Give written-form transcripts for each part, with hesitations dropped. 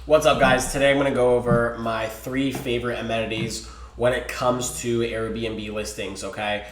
What's up, guys? Today I'm going to go over my 3 favorite amenities when it comes to Airbnb listings, okay?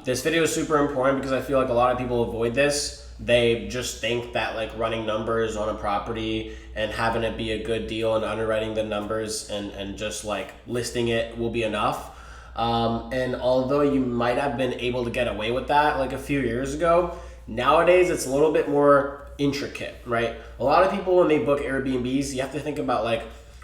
This video is super important because I feel like a lot of people avoid this. They just think that like running numbers on a property and having it be a good deal and underwriting the numbers and just like listing it will be enough. And although you might have been able to get away with that like a few years ago, nowadays it's a little bit more intricate, right? A lot of people, when they book Airbnbs, you have to think about like,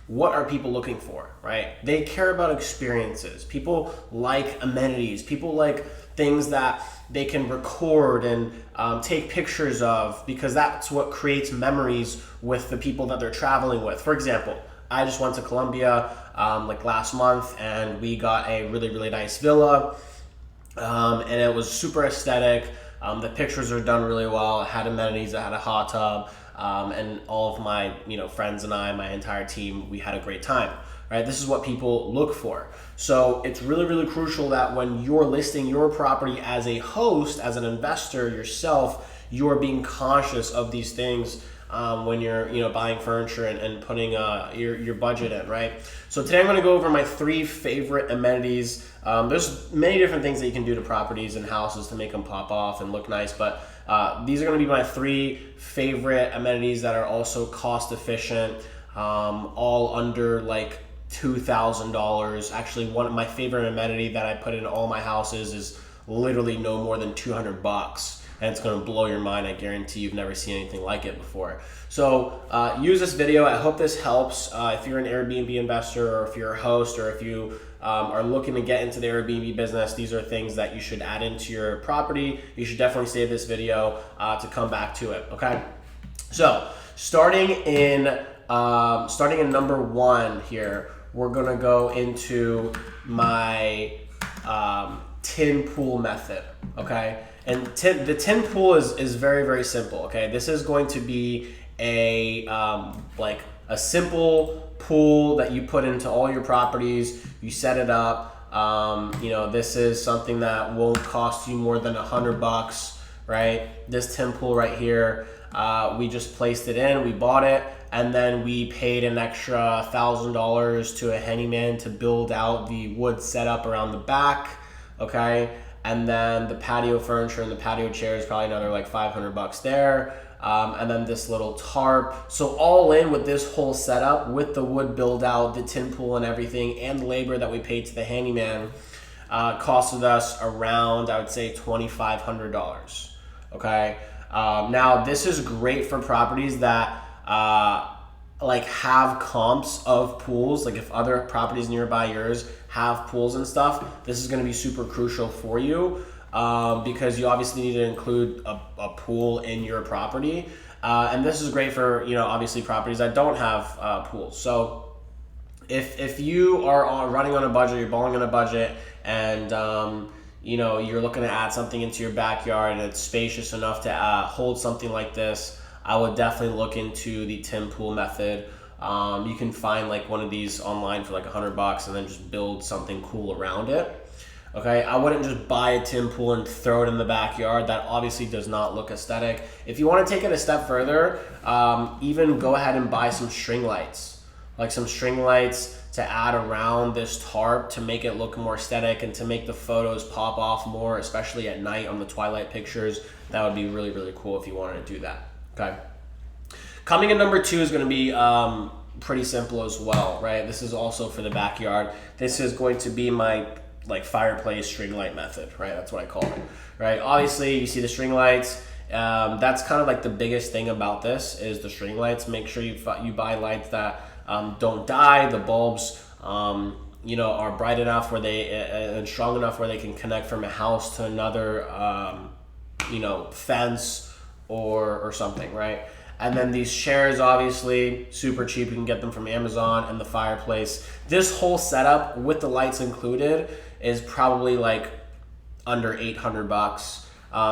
what are people looking for, right? They care about experiences. People like amenities. People like things that they can record and take pictures of, because that's what creates memories with the people that they're traveling with. For example, I just went to Colombia like last month, and we got a really nice villa, and it was super aesthetic. The pictures are done really well. It had amenities. It had a hot tub, and all of my friends and I, my entire team, we had a great time. Right? This is what people look for. So it's really crucial that when you're listing your property as a host, as an investor yourself, you're being conscious of these things when you're buying furniture and putting your budget in, right? So today I'm going to go over my 3 favorite amenities. There's many different things that you can do to properties and houses to make them pop off and look nice, but these are going to be my 3 favorite amenities that are also cost efficient, all under like $2,000. Actually, one of my favorite amenity that I put in all my houses is literally no more than $200. And it's going to blow your mind. I guarantee you've never seen anything like it before. So use this video. I hope this helps. If you're an Airbnb investor, or if you're a host, or if you are looking to get into the Airbnb business, these are things that you should add into your property. You should definitely save this video to come back to it. Okay. So starting in number 1 here, we're going to go into my tin pool method. Okay. And the tin pool is very simple. Okay, this is going to be a like a simple pool that you put into all your properties. You set it up. This is something that won't cost you more than $100, right? This tin pool right here, we just placed it in. We bought it, and then we paid an extra $1,000 to a handyman to build out the wood setup around the back. Okay. And then the patio furniture and the patio chairs, probably another like $500 there. And then this little tarp. So all in with this whole setup, with the wood build out, the tin pool and everything, and the labor that we paid to the handyman, costed us around, I would say, $2,500. Okay. Now this is great for properties that like have comps of pools. Like if other properties nearby yours have pools and stuff, this is going to be super crucial for you, because you obviously need to include a pool in your property, and this is great for obviously properties that don't have pools. So if you are running on a budget, you're balling on a budget, and you're looking to add something into your backyard and it's spacious enough to hold something like this, I would definitely look into the tin pool method. You can find like one of these online for like $100 and then just build something cool around it. Okay, I wouldn't just buy a tin pool and throw it in the backyard. That obviously does not look aesthetic. If you want to take it a step further, even go ahead and buy some string lights, like some string lights to add around this tarp to make it look more aesthetic and to make the photos pop off more, especially at night on the twilight pictures. That would be really cool if you wanted to do that. Okay. Coming in number 2 is going to be pretty simple as well, right? This is also for the backyard. This is going to be my like fireplace string light method, right? That's what I call it, right? Obviously, you see the string lights. That's kind of like the biggest thing about this is the string lights. Make sure you buy lights that don't die. The bulbs, are bright enough where they and strong enough where they can connect from a house to another, fence or something, right? And then these chairs, obviously super cheap. You can get them from Amazon. And the fireplace. This whole setup with the lights included is probably like under $800.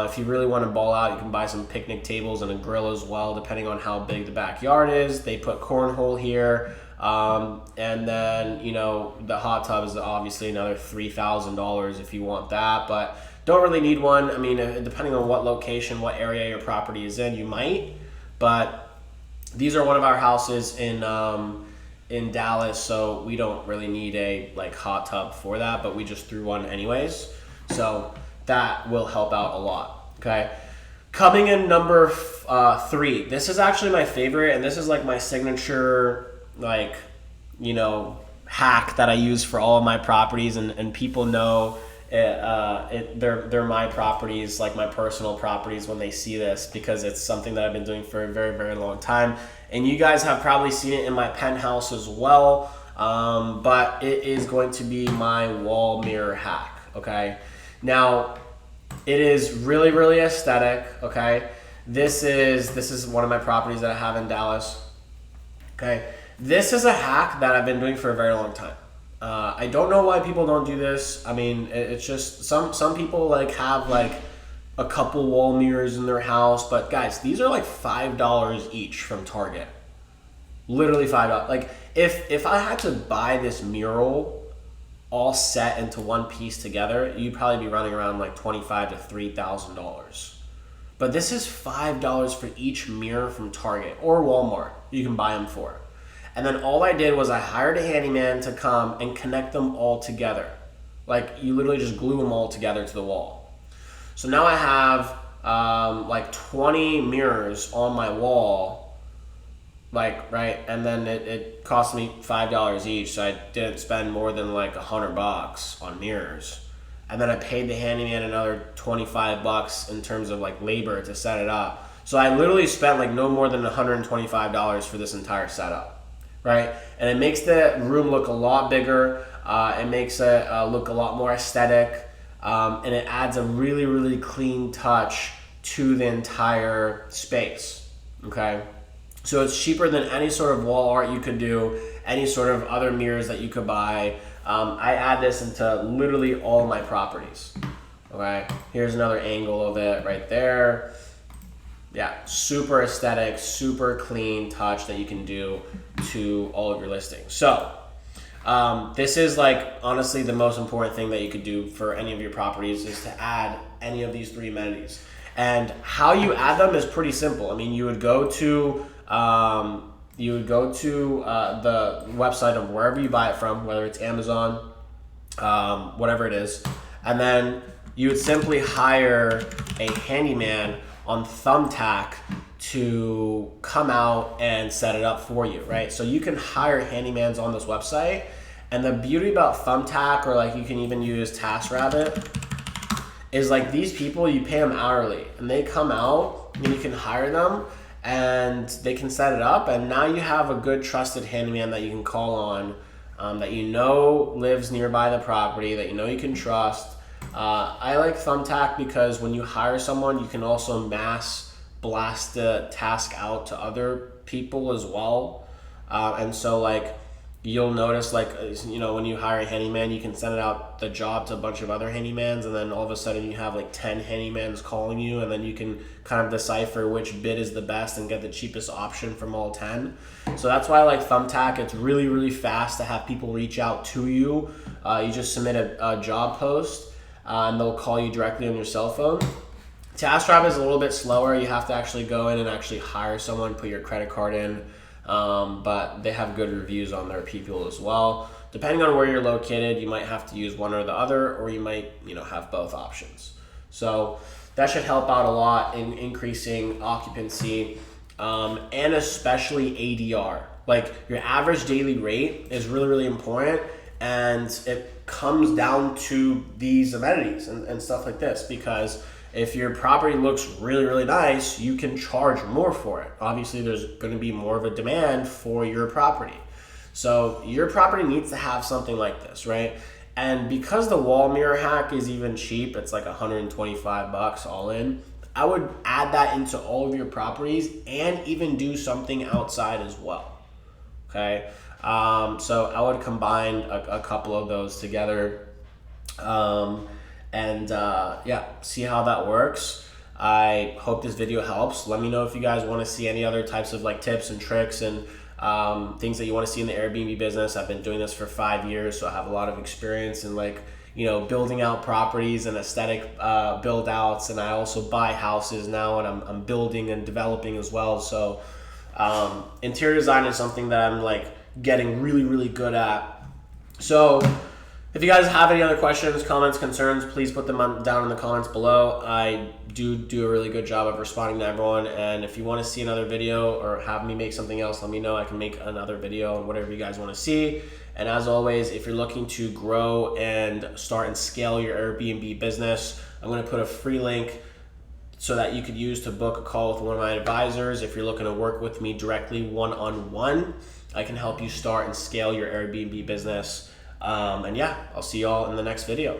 If you really want to ball out, you can buy some picnic tables and a grill as well, depending on how big the backyard is. They put cornhole here. And then, the hot tub is obviously another $3,000 if you want that, but don't really need one. I mean, depending on what location, what area your property is in, you might, but These are one of our houses in Dallas, so we don't really need a like hot tub for that, but we just threw one anyways. So that will help out a lot. Okay. Coming in number 3. This is actually my favorite, and this is like my signature, like, hack that I use for all of my properties, and people know they're my properties, like my personal properties, when they see this, because it's something that I've been doing for a very, very long time. And you guys have probably seen it in my penthouse as well, but it is going to be my wall mirror hack. Okay, now it is really, really aesthetic. Okay, this is one of my properties that I have in Dallas. Okay, this is a hack that I've been doing for a very long time. I don't know why people don't do this. I mean, it's just some people like have like a couple wall mirrors in their house, but guys, these are like $5 each from Target. Literally $5. Like if I had to buy this mural all set into one piece together, you'd probably be running around like $2,500 to $3,000. But this is $5 for each mirror from Target or Walmart. You can buy them for. And then all I did was I hired a handyman to come and connect them all together. Like you literally just glue them all together to the wall. So now I have like 20 mirrors on my wall, like, right? And then it cost me $5 each, so I didn't spend more than like $100 on mirrors. And then I paid the handyman another $25 in terms of like labor to set it up. So I literally spent like no more than $125 for this entire setup. Right? And it makes the room look a lot bigger. It makes it look a lot more aesthetic. And it adds a really, really clean touch to the entire space. Okay? So it's cheaper than any sort of wall art you could do, any sort of other mirrors that you could buy. I add this into literally all my properties. Okay? Here's another angle of it right there. Yeah, super aesthetic, super clean touch that you can do to all of your listings. So this is like honestly the most important thing that you could do for any of your properties is to add any of these 3 amenities. And how you add them is pretty simple. I mean, you would go to the website of wherever you buy it from, whether it's Amazon, whatever it is, and then you would simply hire a handyman on Thumbtack to come out and set it up for you, right? So you can hire handymans on this website, and the beauty about Thumbtack, or like you can even use TaskRabbit, is like these people, you pay them hourly, and they come out, and you can hire them, and they can set it up, and now you have a good trusted handyman that you can call on, that you know lives nearby the property, that you know you can trust. I like Thumbtack because when you hire someone, you can also mass blast the task out to other people as well. And so like you'll notice like, when you hire a handyman, you can send it out the job to a bunch of other handymans, and then all of a sudden you have like 10 handymans calling you, and then you can kind of decipher which bid is the best and get the cheapest option from all 10. So that's why I like Thumbtack. It's really, really fast to have people reach out to you. You just submit a job post, and they'll call you directly on your cell phone. TaskRabbit is a little bit slower. You have to actually go in and actually hire someone, put your credit card in, but they have good reviews on their people as well. Depending on where you're located, you might have to use one or the other, or you might have both options. So that should help out a lot in increasing occupancy, and especially ADR. Like your average daily rate is really, really important, and it comes down to these amenities and stuff like this, because if your property looks really, really nice, you can charge more for it. Obviously, there's going to be more of a demand for your property. So your property needs to have something like this, right? And because the wall mirror hack is even cheap, it's like $125 all in, I would add that into all of your properties and even do something outside as well, okay? So I would combine a couple of those together, see how that works. I hope this video helps. Let me know if you guys want to see any other types of like tips and tricks and things that you want to see in the Airbnb business. I've been doing this for 5 years, so I have a lot of experience in building out properties and aesthetic build outs, and I also buy houses now, and I'm building and developing as well. So Interior design is something that I'm like getting really good at. So if you guys have any other questions, comments, concerns, please put them down in the comments below. I do a really good job of responding to everyone. And if you want to see another video or have me make something else, let me know. I can make another video on whatever you guys want to see. And as always, if you're looking to grow and start and scale your Airbnb business, I'm going to put a free link so that you could use to book a call with one of my advisors. If you're looking to work with me directly one-on-one, I can help you start and scale your Airbnb business. And yeah, I'll see y'all in the next video.